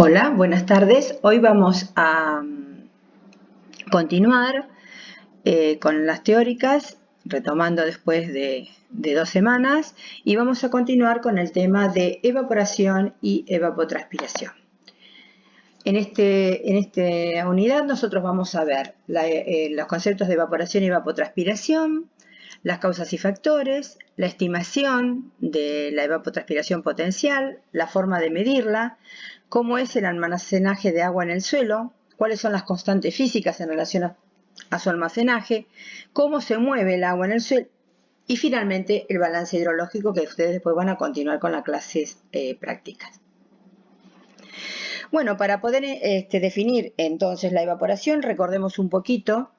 Hola, buenas tardes. Hoy vamos a continuar con las teóricas, retomando después de 2 semanas, y vamos a continuar con el tema de evaporación y evapotranspiración. En esta unidad nosotros vamos a ver los conceptos de evaporación y evapotranspiración, las causas y factores, la estimación de la evapotranspiración potencial, la forma de medirla, cómo es el almacenaje de agua en el suelo, cuáles son las constantes físicas en relación a su almacenaje, cómo se mueve el agua en el suelo y finalmente el balance hidrológico, que ustedes después van a continuar con las clases prácticas. Bueno, para poder definir entonces la evaporación, recordemos un poquito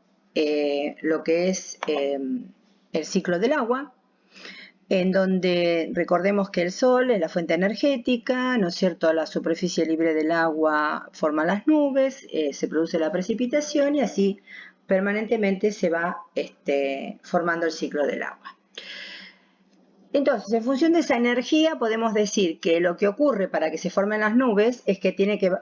lo que es el ciclo del agua, en donde recordemos que el sol es la fuente energética, ¿no es cierto? La superficie libre del agua forma las nubes, se produce la precipitación y así permanentemente se va formando el ciclo del agua. Entonces, en función de esa energía, podemos decir que lo que ocurre para que se formen las nubes es que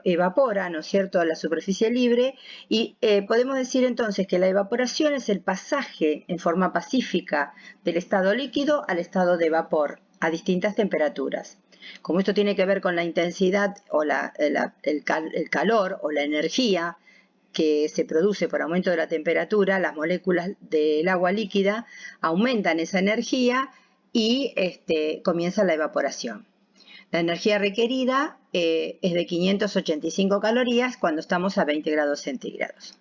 evapora, ¿no es cierto?, a la superficie libre y podemos decir entonces que la evaporación es el pasaje en forma pacífica del estado líquido al estado de vapor a distintas temperaturas. Como esto tiene que ver con la intensidad o el calor o la energía que se produce por aumento de la temperatura, las moléculas del agua líquida aumentan esa energía y comienza la evaporación. La energía requerida es de 585 calorías cuando estamos a 20 grados centígrados.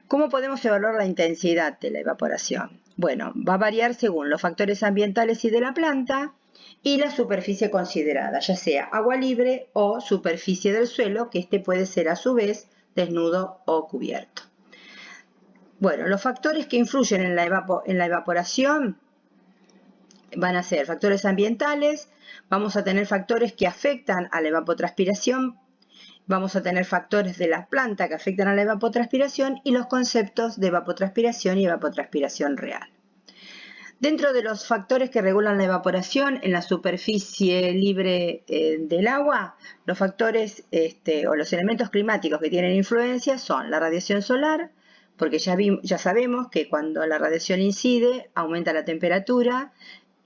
¿Cómo podemos evaluar la intensidad de la evaporación? Bueno, va a variar según los factores ambientales y de la planta y la superficie considerada, ya sea agua libre o superficie del suelo, que puede ser a su vez desnudo o cubierto. Bueno, los factores que influyen en la evaporación van a ser factores ambientales, vamos a tener factores que afectan a la evapotranspiración, vamos a tener factores de la planta que afectan a la evapotranspiración y los conceptos de evapotranspiración y evapotranspiración real. Dentro de los factores que regulan la evaporación en la superficie libre del agua, los factores o los elementos climáticos que tienen influencia son la radiación solar, porque ya sabemos que cuando la radiación incide aumenta la temperatura,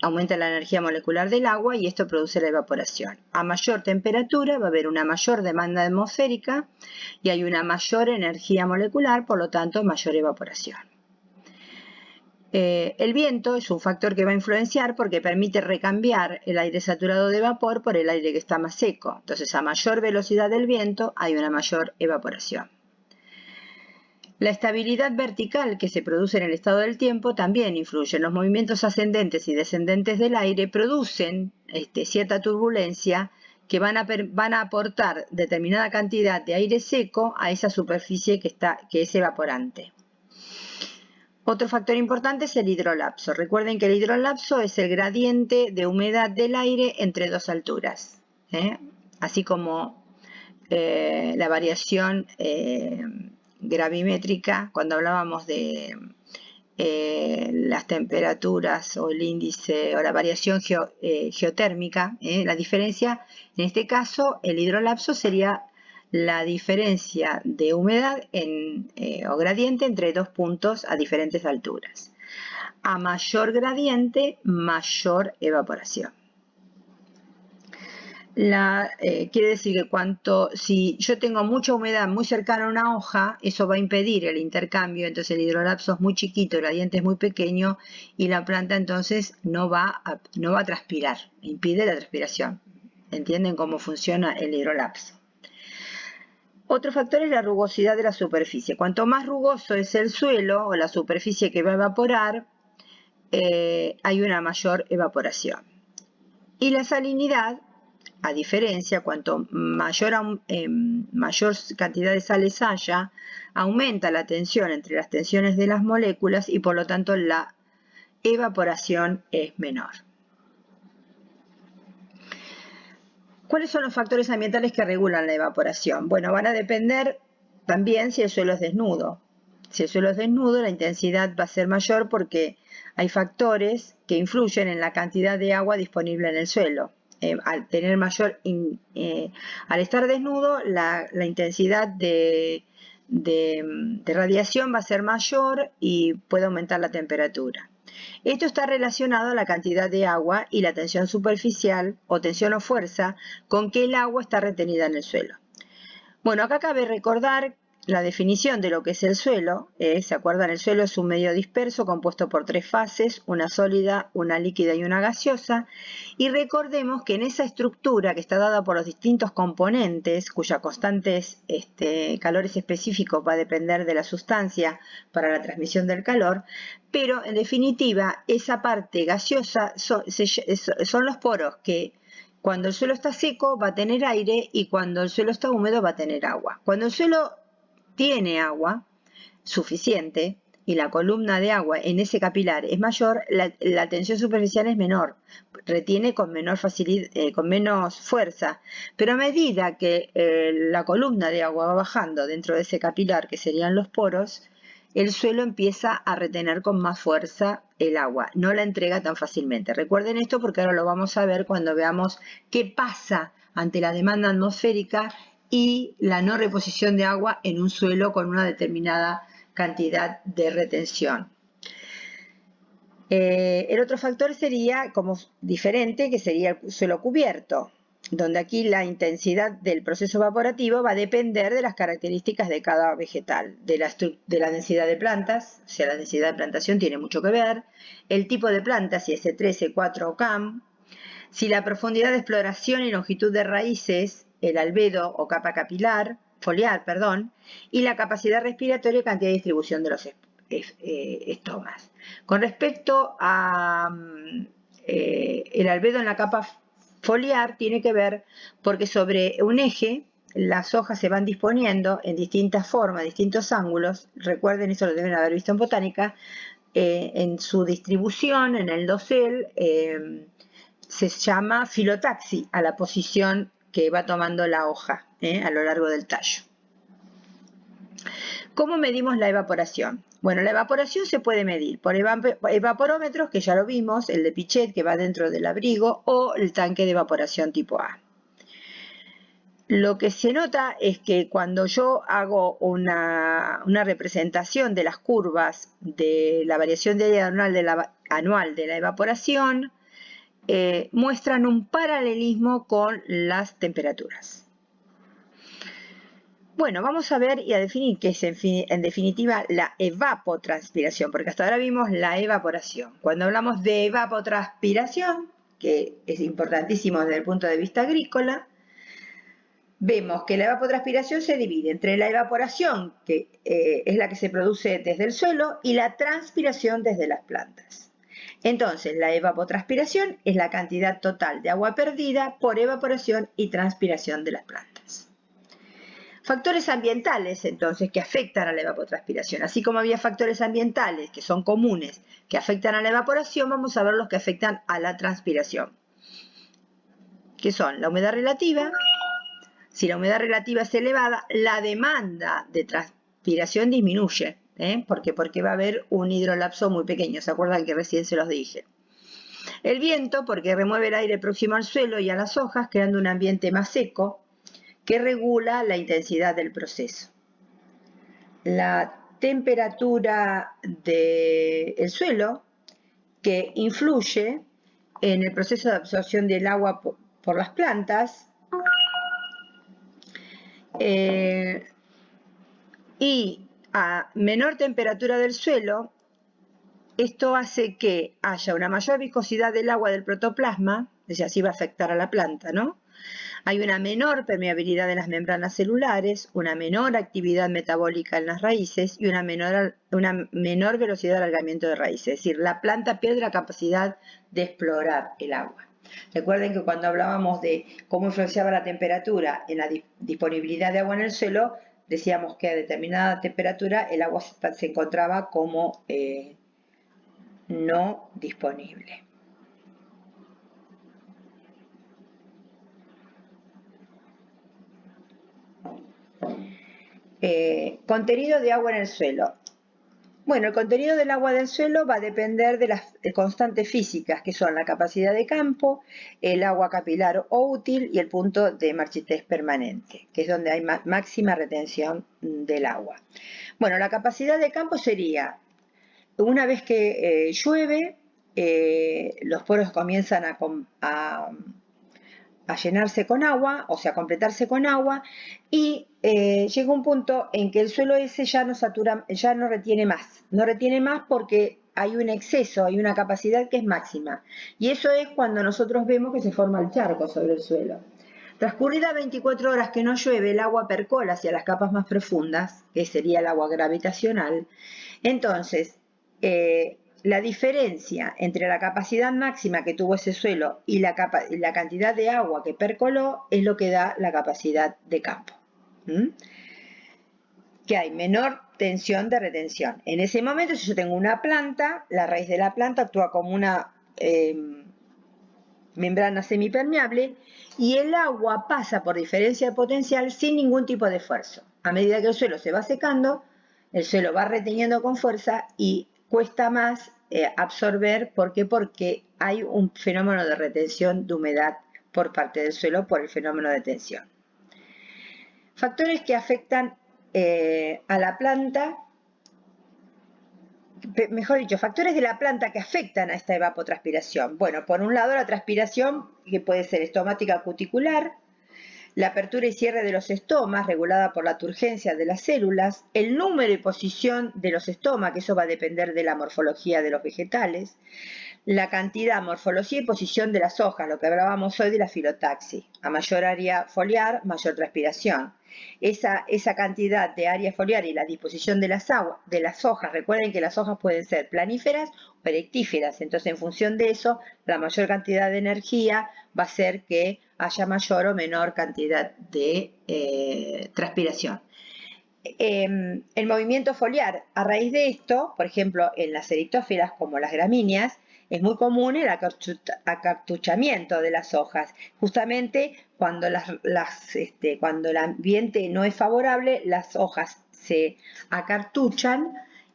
aumenta la energía molecular del agua y esto produce la evaporación. A mayor temperatura va a haber una mayor demanda atmosférica y hay una mayor energía molecular, por lo tanto mayor evaporación. El viento es un factor que va a influenciar porque permite recambiar el aire saturado de vapor por el aire que está más seco. Entonces, a mayor velocidad del viento hay una mayor evaporación. La estabilidad vertical que se produce en el estado del tiempo también influye. Los movimientos ascendentes y descendentes del aire producen cierta turbulencia que van a aportar determinada cantidad de aire seco a esa superficie que es evaporante. Otro factor importante es el hidrolapso. Recuerden que el hidrolapso es el gradiente de humedad del aire entre dos alturas, así como la variación gravimétrica, cuando hablábamos de las temperaturas o el índice o la variación geotérmica, la diferencia, en este caso el hidrolapso sería la diferencia de humedad o gradiente entre dos puntos a diferentes alturas. A mayor gradiente, mayor evaporación. Quiere decir que si yo tengo mucha humedad muy cercana a una hoja, eso va a impedir el intercambio, entonces el hidrolapso es muy chiquito, el gradiente es muy pequeño y la planta entonces no va a transpirar, impide la transpiración. ¿Entienden cómo funciona el hidrolapso? Otro factor es la rugosidad de la superficie. Cuanto más rugoso es el suelo o la superficie que va a evaporar, hay una mayor evaporación. Y la salinidad, a diferencia, cuanto mayor cantidad de sales haya, aumenta la tensión entre las tensiones de las moléculas y por lo tanto la evaporación es menor. ¿Cuáles son los factores ambientales que regulan la evaporación? Bueno, van a depender también si el suelo es desnudo. Si el suelo es desnudo, la intensidad va a ser mayor porque hay factores que influyen en la cantidad de agua disponible en el suelo. al estar desnudo, la intensidad de radiación va a ser mayor y puede aumentar la temperatura. Esto está relacionado a la cantidad de agua y la tensión superficial o tensión o fuerza con que el agua está retenida en el suelo. Bueno, acá cabe recordar la definición de lo que es el suelo. ¿Se acuerdan? El suelo es un medio disperso compuesto por 3 fases, una sólida, una líquida y una gaseosa. Y recordemos que en esa estructura que está dada por los distintos componentes, cuya constantes calores específicos va a depender de la sustancia para la transmisión del calor, pero en definitiva esa parte gaseosa son los poros que cuando el suelo está seco va a tener aire y cuando el suelo está húmedo va a tener agua. Cuando el suelo tiene agua suficiente y la columna de agua en ese capilar es mayor, la tensión superficial es menor, retiene con menor facilidad, con menos fuerza, pero a medida que la columna de agua va bajando dentro de ese capilar, que serían los poros, el suelo empieza a retener con más fuerza el agua, no la entrega tan fácilmente. Recuerden esto porque ahora lo vamos a ver cuando veamos qué pasa ante la demanda atmosférica y la no reposición de agua en un suelo con una determinada cantidad de retención. El otro factor sería como diferente, que sería el suelo cubierto, donde aquí la intensidad del proceso evaporativo va a depender de las características de cada vegetal, de la densidad de plantas, o sea, la densidad de plantación tiene mucho que ver, el tipo de planta, si es C3, C4 o CAM, si la profundidad de exploración y longitud de raíces, el albedo o capa foliar, y la capacidad respiratoria y cantidad de distribución de los estomas. Con respecto a el albedo en la capa foliar, tiene que ver porque sobre un eje las hojas se van disponiendo en distintas formas, distintos ángulos. Recuerden, eso lo deben haber visto en botánica, en su distribución, en el dosel, se llama filotaxi a la posición que va tomando la hoja a lo largo del tallo. ¿Cómo medimos la evaporación? Bueno, la evaporación se puede medir por evaporómetros, que ya lo vimos, el de Pichet que va dentro del abrigo, o el tanque de evaporación tipo A. Lo que se nota es que cuando yo hago una representación de las curvas de la variación diaria anual de la evaporación, muestran un paralelismo con las temperaturas. Bueno, vamos a ver y a definir qué es en definitiva la evapotranspiración, porque hasta ahora vimos la evaporación. Cuando hablamos de evapotranspiración, que es importantísimo desde el punto de vista agrícola, vemos que la evapotranspiración se divide entre la evaporación, que es la que se produce desde el suelo, y la transpiración desde las plantas. Entonces, la evapotranspiración es la cantidad total de agua perdida por evaporación y transpiración de las plantas. Factores ambientales, entonces, que afectan a la evapotranspiración. Así como había factores ambientales que son comunes, que afectan a la evaporación, vamos a ver los que afectan a la transpiración, que son la humedad relativa. Si la humedad relativa es elevada, la demanda de transpiración disminuye. ¿Por qué? Porque va a haber un hidrolapso muy pequeño. ¿Se acuerdan que recién se los dije? El viento, porque remueve el aire próximo al suelo y a las hojas, creando un ambiente más seco, que regula la intensidad del proceso. La temperatura del suelo, que influye en el proceso de absorción del agua por las plantas, y a menor temperatura del suelo, esto hace que haya una mayor viscosidad del agua del protoplasma, es decir, así va a afectar a la planta, ¿no? Hay una menor permeabilidad de las membranas celulares, una menor actividad metabólica en las raíces y una menor velocidad de alargamiento de raíces. Es decir, la planta pierde la capacidad de explorar el agua. Recuerden que cuando hablábamos de cómo influenciaba la temperatura en la disponibilidad de agua en el suelo, decíamos que a determinada temperatura el agua se encontraba como no disponible. Contenido de agua en el suelo. Bueno, el contenido del agua del suelo va a depender de las constantes físicas, que son la capacidad de campo, el agua capilar o útil y el punto de marchitez permanente, que es donde hay máxima retención del agua. Bueno, la capacidad de campo sería, una vez que llueve, los poros comienzan a llenarse con agua, o sea, a completarse con agua, y llega un punto en que el suelo ese ya no satura, ya no retiene más porque hay un exceso, hay una capacidad que es máxima. Y eso es cuando nosotros vemos que se forma el charco sobre el suelo. Transcurridas 24 horas que no llueve, el agua percola hacia las capas más profundas, que sería el agua gravitacional. Entonces, la diferencia entre la capacidad máxima que tuvo ese suelo y la cantidad de agua que percoló es lo que da la capacidad de campo. Que hay menor tensión de retención. En ese momento, si yo tengo una planta, la raíz de la planta actúa como una membrana semipermeable y el agua pasa por diferencia de potencial sin ningún tipo de esfuerzo. A medida que el suelo se va secando, el suelo va reteniendo con fuerza y cuesta más absorber. ¿Por qué? Porque hay un fenómeno de retención de humedad por parte del suelo por el fenómeno de tensión. Factores que afectan a la planta, mejor dicho, factores de la planta que afectan a esta evapotranspiración. Bueno, por un lado la transpiración, que puede ser estomática cuticular, la apertura y cierre de los estomas, regulada por la turgencia de las células, el número y posición de los estomas, que eso va a depender de la morfología de los vegetales, la cantidad, morfología y posición de las hojas, lo que hablábamos hoy de la filotaxis. A mayor área foliar, mayor transpiración. Esa cantidad de área foliar y la disposición de las hojas, recuerden que las hojas pueden ser planíferas o erectíferas, entonces en función de eso, la mayor cantidad de energía va a ser que haya mayor o menor cantidad de transpiración. El movimiento foliar, a raíz de esto, por ejemplo, en las eritófilas como las gramíneas, es muy común el acartuchamiento de las hojas. Justamente cuando el ambiente no es favorable, las hojas se acartuchan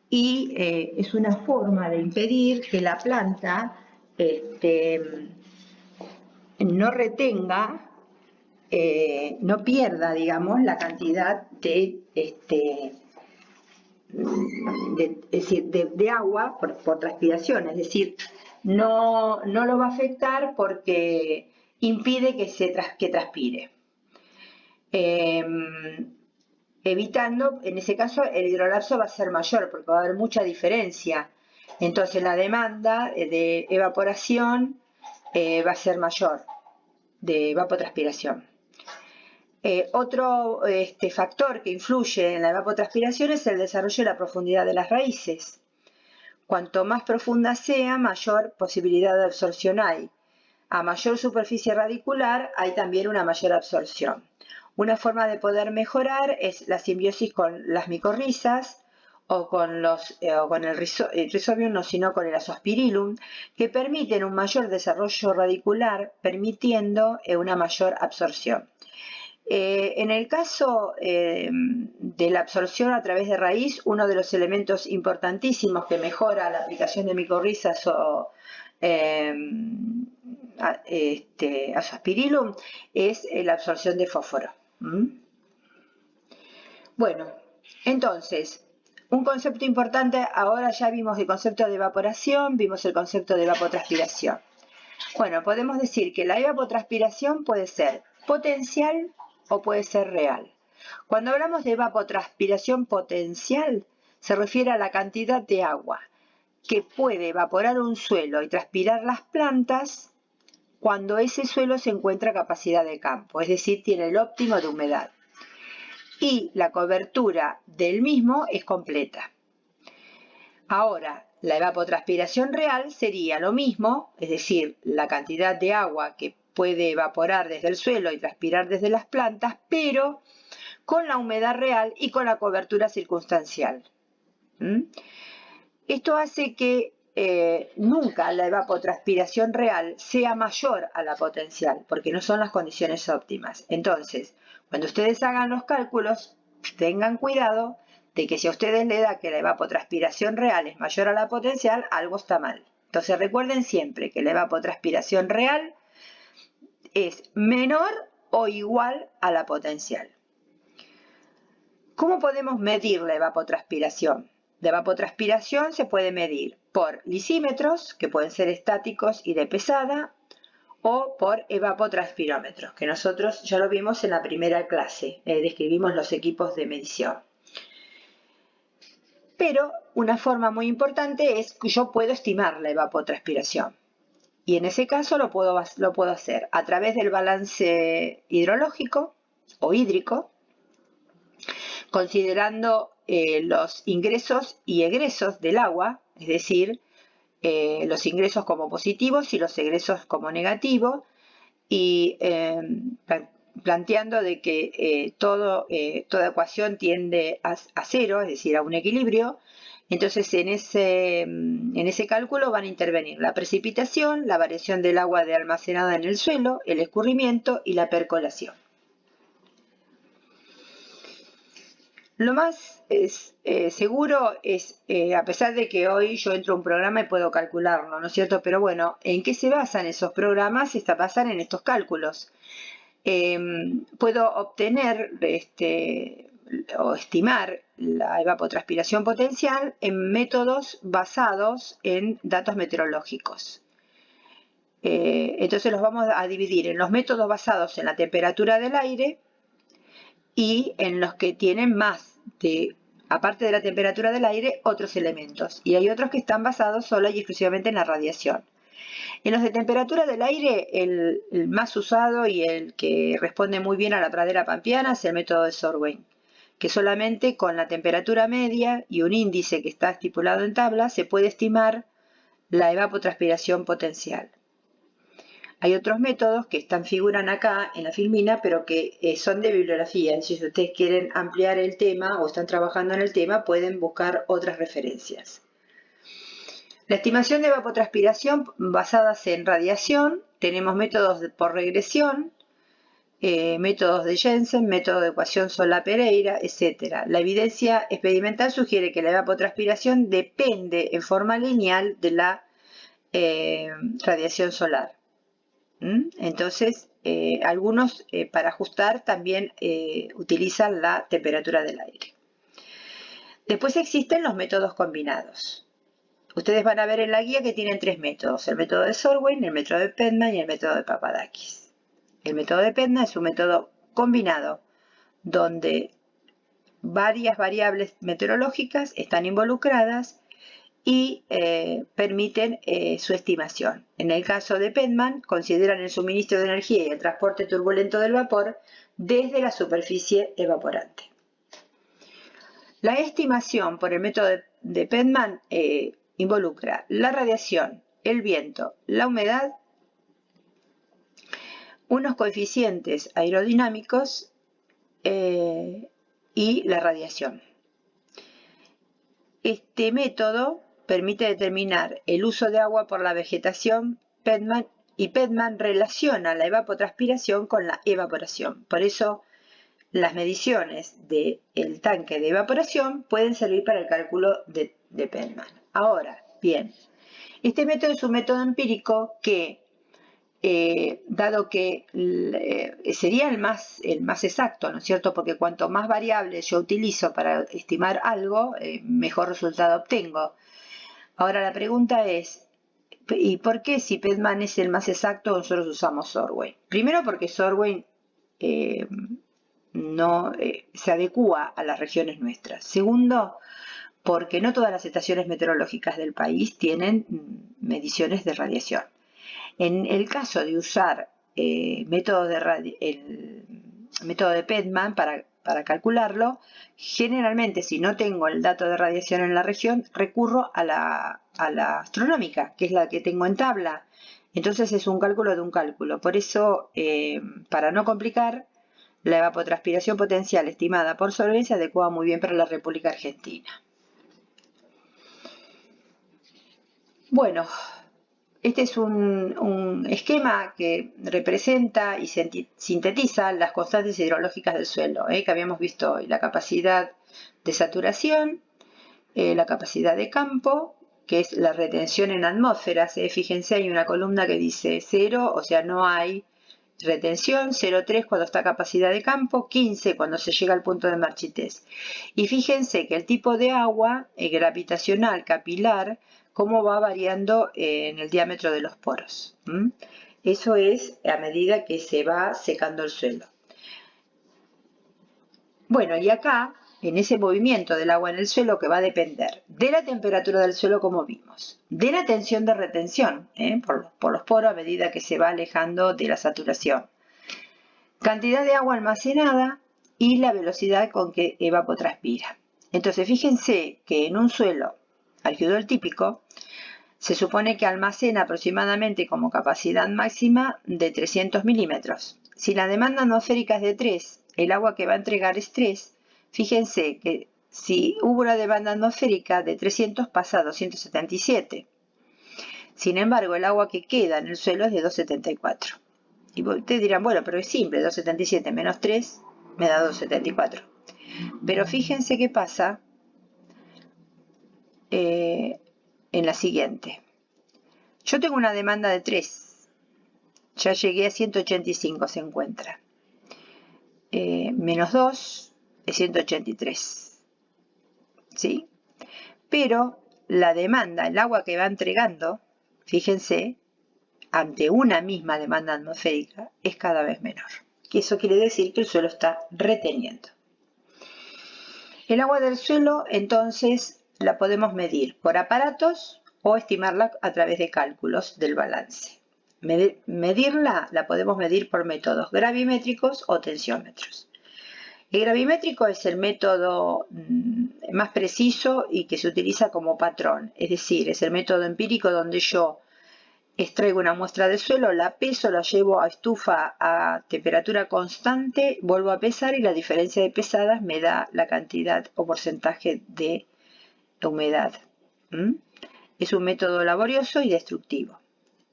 y es una forma de impedir que la planta no retenga, no pierda, digamos, la cantidad de agua por transpiración, es decir, no lo va a afectar porque impide que transpire. Evitando, en ese caso, el hidrolapso va a ser mayor porque va a haber mucha diferencia. Entonces la demanda de evaporación va a ser mayor, de evapotranspiración. Otro factor que influye en la evapotranspiración es el desarrollo y la profundidad de las raíces. Cuanto más profunda sea, mayor posibilidad de absorción hay. A mayor superficie radicular hay también una mayor absorción. Una forma de poder mejorar es la simbiosis con las micorrizas o con el Rhizobium, no, sino con el Azospirillum, que permiten un mayor desarrollo radicular, permitiendo una mayor absorción. En el caso de la absorción a través de raíz, uno de los elementos importantísimos que mejora la aplicación de micorrizas o Azospirillum es la absorción de fósforo. Bueno, entonces, un concepto importante, ahora ya vimos el concepto de evaporación, vimos el concepto de evapotranspiración. Bueno, podemos decir que la evapotranspiración puede ser potencial o puede ser real. Cuando hablamos de evapotranspiración potencial, se refiere a la cantidad de agua que puede evaporar un suelo y transpirar las plantas cuando ese suelo se encuentra a capacidad de campo, es decir, tiene el óptimo de humedad. Y la cobertura del mismo es completa. Ahora, la evapotranspiración real sería lo mismo, es decir, la cantidad de agua que puede evaporar desde el suelo y transpirar desde las plantas, pero con la humedad real y con la cobertura circunstancial. Esto hace que nunca la evapotranspiración real sea mayor a la potencial, porque no son las condiciones óptimas. Entonces, cuando ustedes hagan los cálculos, tengan cuidado de que si a ustedes le da que la evapotranspiración real es mayor a la potencial, algo está mal. Entonces recuerden siempre que la evapotranspiración real es menor o igual a la potencial. ¿Cómo podemos medir la evapotranspiración? La evapotranspiración se puede medir por lisímetros, que pueden ser estáticos y de pesada, o por evapotranspirómetros, que nosotros ya lo vimos en la primera clase, describimos los equipos de medición. Pero una forma muy importante es que yo puedo estimar la evapotranspiración. Y en ese caso lo puedo hacer a través del balance hidrológico o hídrico, considerando los ingresos y egresos del agua, es decir, los ingresos como positivos y los egresos como negativos, y planteando de que toda ecuación tiende a cero, es decir, a un equilibrio. Entonces en ese cálculo van a intervenir la precipitación, la variación del agua almacenada en el suelo, el escurrimiento y la percolación. Lo más seguro es, a pesar de que hoy yo entro a un programa y puedo calcularlo, ¿no es cierto? Pero bueno, ¿en qué se basan esos programas? Se basan en estos cálculos. Puedo obtener o estimar la evapotranspiración potencial en métodos basados en datos meteorológicos. Entonces los vamos a dividir en los métodos basados en la temperatura del aire y en los que tienen más aparte de la temperatura del aire, otros elementos. Y hay otros que están basados solo y exclusivamente en la radiación. En los de temperatura del aire, el más usado y el que responde muy bien a la pradera pampeana es el método de Sorway, que solamente con la temperatura media y un índice que está estipulado en tabla se puede estimar la evapotranspiración potencial. Hay otros métodos que figuran acá en la filmina, pero que son de bibliografía. Si ustedes quieren ampliar el tema o están trabajando en el tema, pueden buscar otras referencias. La estimación de evapotranspiración basadas en radiación, tenemos métodos por regresión, métodos de Jensen, método de ecuación Solá-Pereira, etc. La evidencia experimental sugiere que la evapotranspiración depende en forma lineal de la radiación solar. Entonces, algunos para ajustar también utilizan la temperatura del aire. Después existen los métodos combinados. Ustedes van a ver en la guía que tienen tres métodos: el método de Sorway, el método de Pedman y el método de Papadakis. El método de Pedman es un método combinado donde varias variables meteorológicas están involucradas y permiten su estimación. En el caso de Pedman, consideran el suministro de energía y el transporte turbulento del vapor desde la superficie evaporante. La estimación por el método de Pedman involucra la radiación, el viento, la humedad, unos coeficientes aerodinámicos y la radiación. Este método permite determinar el uso de agua por la vegetación, y Pedman relaciona la evapotranspiración con la evaporación. Por eso las mediciones del tanque de evaporación pueden servir para el cálculo de Pedman. Ahora, bien, este método es un método empírico que, dado que sería el más exacto, ¿no es cierto? Porque cuanto más variables yo utilizo para estimar algo, mejor resultado obtengo. Ahora la pregunta es, ¿y por qué si Pedman es el más exacto nosotros usamos Sorway? Primero porque Sorway no se adecúa a las regiones nuestras. Segundo, porque no todas las estaciones meteorológicas del país tienen mediciones de radiación. En el caso de usar el método de Pedman para calcularlo, generalmente si no tengo el dato de radiación en la región, recurro a la astronómica, que es la que tengo en tabla. Entonces es un cálculo de un cálculo. Por eso, para no complicar, la evapotranspiración potencial estimada por Sorway se adecua muy bien para la República Argentina. Bueno, este es un esquema que representa y sintetiza las constantes hidrológicas del suelo, que habíamos visto hoy: la capacidad de saturación, la capacidad de campo, que es la retención en atmósferas. Fíjense, hay una columna que dice 0, o sea, no hay retención, 0,3 cuando está capacidad de campo, 15 cuando se llega al punto de marchitez. Y fíjense que el tipo de agua gravitacional capilar, cómo va variando en el diámetro de los poros. Eso es a medida que se va secando el suelo. Bueno, y acá, en ese movimiento del agua en el suelo, que va a depender de la temperatura del suelo, como vimos, de la tensión de retención por los poros a medida que se va alejando de la saturación, cantidad de agua almacenada y la velocidad con que evapotranspira. Entonces, fíjense que en un suelo algiodol típico se supone que almacena aproximadamente como capacidad máxima de 300 milímetros. Si la demanda atmosférica es de 3, el agua que va a entregar es 3, fíjense que si hubo una demanda atmosférica de 300 pasa a 277. Sin embargo, el agua que queda en el suelo es de 274. Y ustedes dirán, bueno, pero es simple, 277 menos 3 me da 274. Pero fíjense qué pasa en la siguiente. Yo tengo una demanda de 3. Ya llegué a 185, se encuentra. Menos 2 es 183. ¿Sí? Pero la demanda, el agua que va entregando, fíjense, ante una misma demanda atmosférica, es cada vez menor. Y eso quiere decir que el suelo está reteniendo. El agua del suelo, entonces, la podemos medir por aparatos o estimarla a través de cálculos del balance. Medirla la podemos medir por métodos gravimétricos o tensiómetros. El gravimétrico es el método más preciso y que se utiliza como patrón, es decir, es el método empírico donde yo extraigo una muestra de suelo, la peso, la llevo a estufa a temperatura constante, vuelvo a pesar y la diferencia de pesadas me da la cantidad o porcentaje de humedad. Es un método laborioso y destructivo.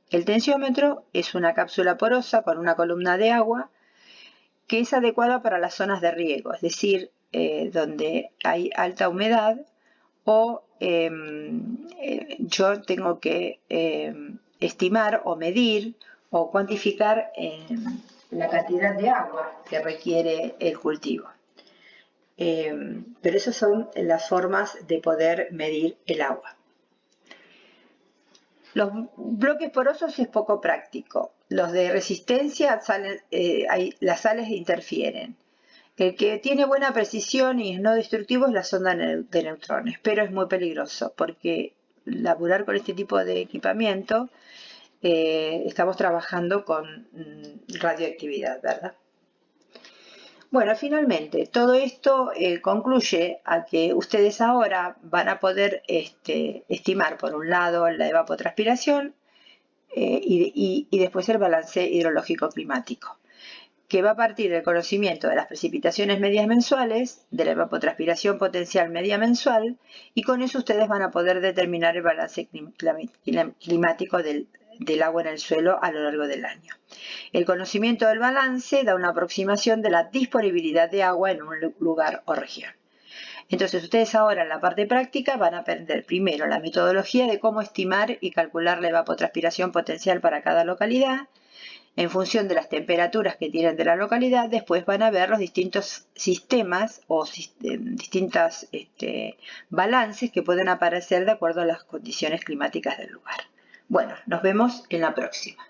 El tensiómetro es una cápsula porosa con una columna de agua que es adecuada para las zonas de riego, es decir, donde hay alta humedad o yo tengo que estimar o medir o cuantificar la cantidad de agua que requiere el cultivo. Pero esas son las formas de poder medir el agua. Los bloques porosos es poco práctico. Los de resistencia, las sales interfieren. El que tiene buena precisión y es no destructivo es la sonda de neutrones, pero es muy peligroso porque laburar con este tipo de equipamiento estamos trabajando con radioactividad, ¿verdad? Bueno, finalmente, todo esto concluye a que ustedes ahora van a poder estimar, por un lado, la evapotranspiración y después el balance hidrológico climático, que va a partir del conocimiento de las precipitaciones medias mensuales, de la evapotranspiración potencial media mensual, y con eso ustedes van a poder determinar el balance climático del agua en el suelo a lo largo del año. El conocimiento del balance da una aproximación de la disponibilidad de agua en un lugar o región. Entonces ustedes ahora en la parte práctica van a aprender primero la metodología de cómo estimar y calcular la evapotranspiración potencial para cada localidad, en función de las temperaturas que tienen de la localidad. Después van a ver los distintos sistemas o distintos balances que pueden aparecer de acuerdo a las condiciones climáticas del lugar. Bueno, nos vemos en la próxima.